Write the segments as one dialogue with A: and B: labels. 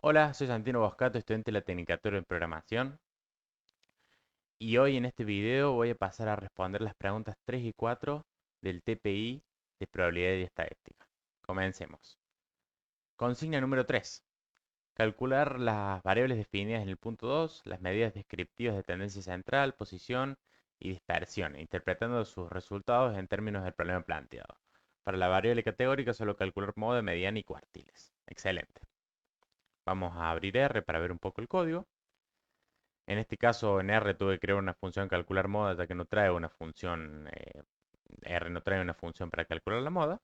A: Hola, soy Santino Boscato, estudiante de la Tecnicatura en Programación, y hoy en este video voy a pasar a responder las preguntas 3 y 4 del TPI de Probabilidad y Estadística. Comencemos. Consigna número 3. Calcular las variables definidas en el punto 2, las medidas descriptivas de tendencia central, posición y dispersión, interpretando sus resultados en términos del problema planteado. Para la variable categórica solo calcular moda, mediana y cuartiles. Excelente. Vamos a abrir R para ver un poco el código. En este caso, en R tuve que crear una función calcular moda, ya que no trae una función, R no trae una función para calcular la moda.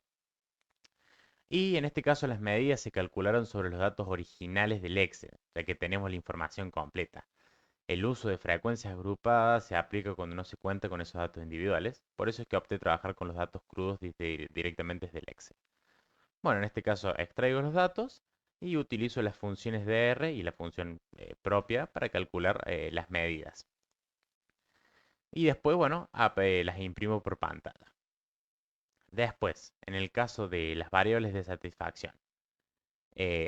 A: Y en este caso, las medidas se calcularon sobre los datos originales del Excel, ya que tenemos la información completa. El uso de frecuencias agrupadas se aplica cuando no se cuenta con esos datos individuales. Por eso es que opté a trabajar con los datos crudos directamente desde el Excel. Bueno, en este caso extraigo los datos y utilizo las funciones de R y la función propia para calcular las medidas. Y después, bueno, las imprimo por pantalla. Después, en el caso de las variables de satisfacción,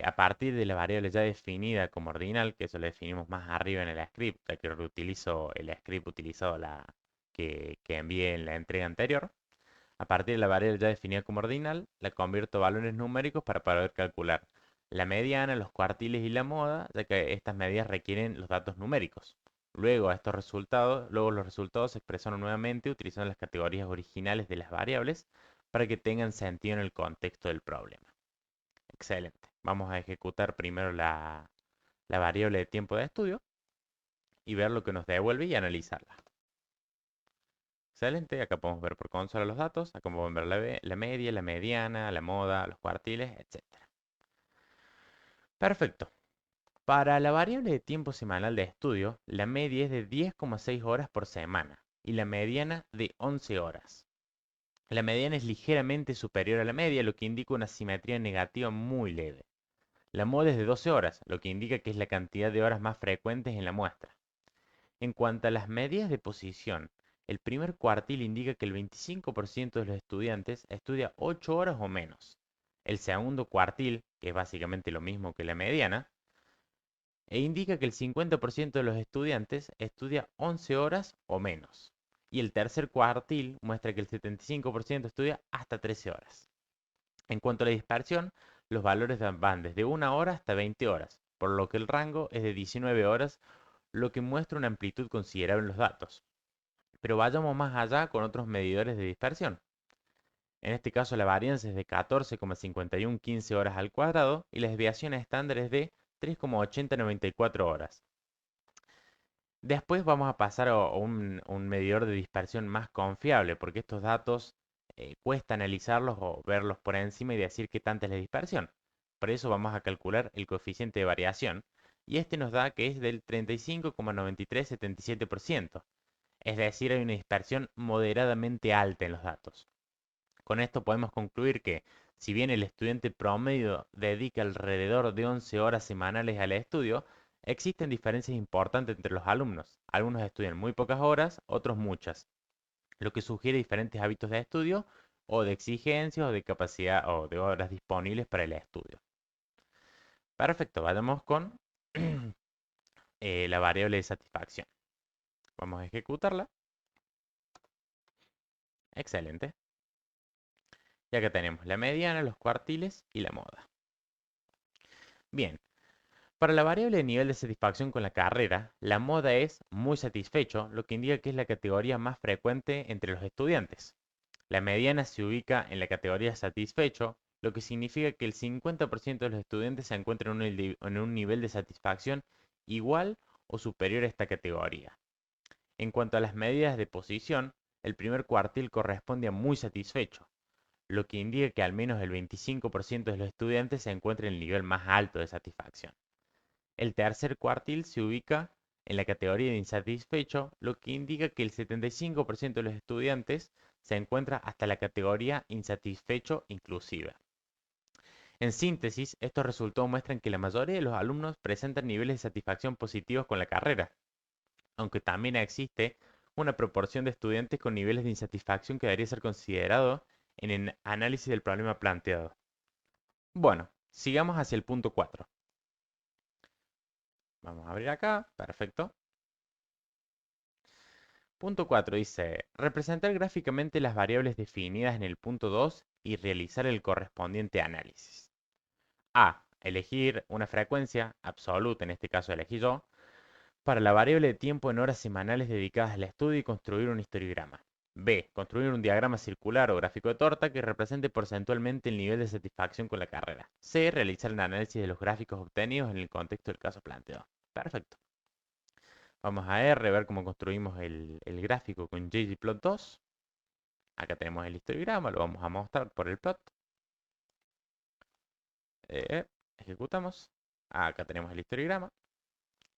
A: a partir de la variable ya definida como ordinal, que eso lo definimos más arriba en el script, ya que reutilizo el script utilizado que envié en la entrega anterior, a partir de la variable ya definida como ordinal, la convierto a valores numéricos para poder calcular la mediana, los cuartiles y la moda, ya que estas medidas requieren los datos numéricos. Luego los resultados se expresaron nuevamente utilizando las categorías originales de las variables para que tengan sentido en el contexto del problema. Excelente. Vamos a ejecutar primero la variable de tiempo de estudio y ver lo que nos devuelve y analizarla. Excelente, acá podemos ver por consola los datos, acá podemos ver la media, la mediana, la moda, los cuartiles, etc. Perfecto. Para la variable de tiempo semanal de estudio, la media es de 10,6 horas por semana y la mediana de 11 horas. La mediana es ligeramente superior a la media, lo que indica una simetría negativa muy leve. La moda es de 12 horas, lo que indica que es la cantidad de horas más frecuentes en la muestra. En cuanto a las medidas de posición, el primer cuartil indica que el 25% de los estudiantes estudia 8 horas o menos. El segundo cuartil, que es básicamente lo mismo que la mediana, indica que el 50% de los estudiantes estudia 11 horas o menos. Y el tercer cuartil muestra que el 75% estudia hasta 13 horas. En cuanto a la dispersión, los valores van desde 1 hora hasta 20 horas, por lo que el rango es de 19 horas, lo que muestra una amplitud considerable en los datos. Pero vayamos más allá con otros medidores de dispersión. En este caso la varianza es de 14,5115 horas al cuadrado y la desviación estándar es de 3,8094 horas. Después vamos a pasar a un medidor de dispersión más confiable, porque estos datos cuesta analizarlos o verlos por encima y decir qué tanta es la dispersión. Por eso vamos a calcular el coeficiente de variación, y este nos da que es del 35,9377%. Es decir, hay una dispersión moderadamente alta en los datos. Con esto podemos concluir que, si bien el estudiante promedio dedica alrededor de 11 horas semanales al estudio, existen diferencias importantes entre los alumnos. Algunos estudian muy pocas horas, otros muchas, lo que sugiere diferentes hábitos de estudio o de exigencias o de capacidad o de horas disponibles para el estudio. Perfecto, vayamos con la variable de satisfacción. Vamos a ejecutarla. Excelente. Y acá tenemos la mediana, los cuartiles y la moda. Bien, para la variable de nivel de satisfacción con la carrera, la moda es muy satisfecho, lo que indica que es la categoría más frecuente entre los estudiantes. La mediana se ubica en la categoría satisfecho, lo que significa que el 50% de los estudiantes se encuentran en un nivel de satisfacción igual o superior a esta categoría. En cuanto a las medidas de posición, el primer cuartil corresponde a muy satisfecho, lo que indica que al menos el 25% de los estudiantes se encuentra en el nivel más alto de satisfacción. El tercer cuartil se ubica en la categoría de insatisfecho, lo que indica que el 75% de los estudiantes se encuentra hasta la categoría insatisfecho inclusive. En síntesis, estos resultados muestran que la mayoría de los alumnos presentan niveles de satisfacción positivos con la carrera, aunque también existe una proporción de estudiantes con niveles de insatisfacción que debería ser considerado en el análisis del problema planteado. Bueno, sigamos hacia el punto 4. Vamos a abrir acá, perfecto. Punto 4 dice, representar gráficamente las variables definidas en el punto 2 y realizar el correspondiente análisis. A. Elegir una frecuencia absoluta, en este caso elegí yo, para la variable de tiempo en horas semanales dedicadas al estudio y construir un histograma. B. Construir un diagrama circular o gráfico de torta que represente porcentualmente el nivel de satisfacción con la carrera. C. Realizar el análisis de los gráficos obtenidos en el contexto del caso planteado. Perfecto. Vamos a R, ver cómo construimos el gráfico con ggplot2. Acá tenemos el histograma, lo vamos a mostrar por el plot. Ejecutamos. Acá tenemos el histograma.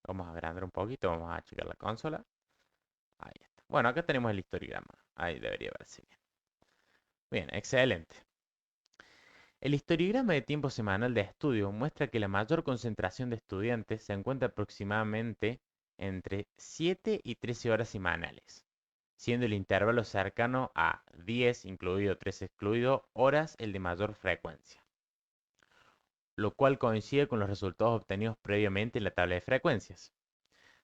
A: Vamos a agrandar un poquito, vamos a achicar la consola. Ahí está. Bueno, acá tenemos el histograma. Ahí debería verse bien. Bien, excelente. El histograma de tiempo semanal de estudio muestra que la mayor concentración de estudiantes se encuentra aproximadamente entre 7 y 13 horas semanales, siendo el intervalo cercano a 10, incluido 3 excluido, horas el de mayor frecuencia, lo cual coincide con los resultados obtenidos previamente en la tabla de frecuencias.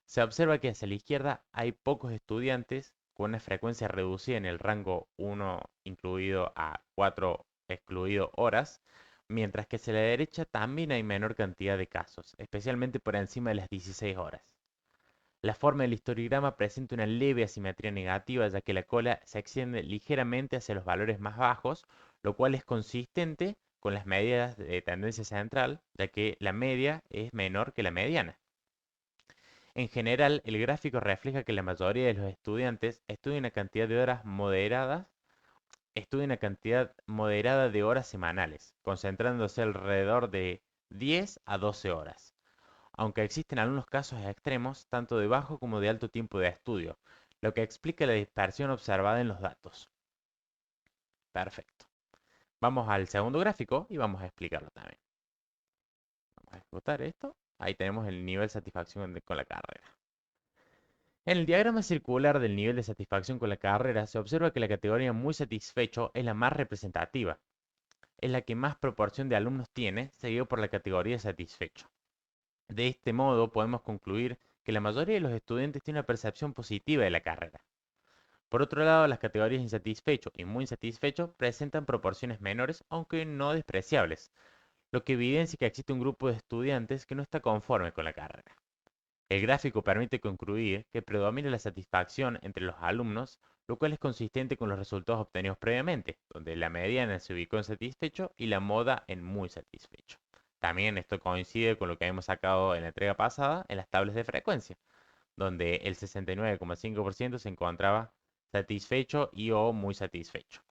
A: Se observa que hacia la izquierda hay pocos estudiantes con una frecuencia reducida en el rango 1 incluido a 4 excluido horas, mientras que hacia la derecha también hay menor cantidad de casos, especialmente por encima de las 16 horas. La forma del histograma presenta una leve asimetría negativa, ya que la cola se extiende ligeramente hacia los valores más bajos, lo cual es consistente con las medidas de tendencia central, ya que la media es menor que la mediana. En general, el gráfico refleja que la mayoría de los estudiantes estudian una cantidad moderada de horas semanales, concentrándose alrededor de 10 a 12 horas, aunque existen algunos casos extremos, tanto de bajo como de alto tiempo de estudio, lo que explica la dispersión observada en los datos. Perfecto. Vamos al segundo gráfico y vamos a explicarlo también. Vamos a ejecutar esto. Ahí tenemos el nivel de satisfacción con la carrera. En el diagrama circular del nivel de satisfacción con la carrera se observa que la categoría muy satisfecho es la más representativa. Es la que más proporción de alumnos tiene, seguido por la categoría satisfecho. De este modo podemos concluir que la mayoría de los estudiantes tiene una percepción positiva de la carrera. Por otro lado, las categorías insatisfecho y muy insatisfecho presentan proporciones menores, aunque no despreciables, lo que evidencia que existe un grupo de estudiantes que no está conforme con la carrera. El gráfico permite concluir que predomina la satisfacción entre los alumnos, lo cual es consistente con los resultados obtenidos previamente, donde la mediana se ubicó en satisfecho y la moda en muy satisfecho. También esto coincide con lo que hemos sacado en la entrega pasada en las tablas de frecuencia, donde el 69,5% se encontraba satisfecho y o muy satisfecho.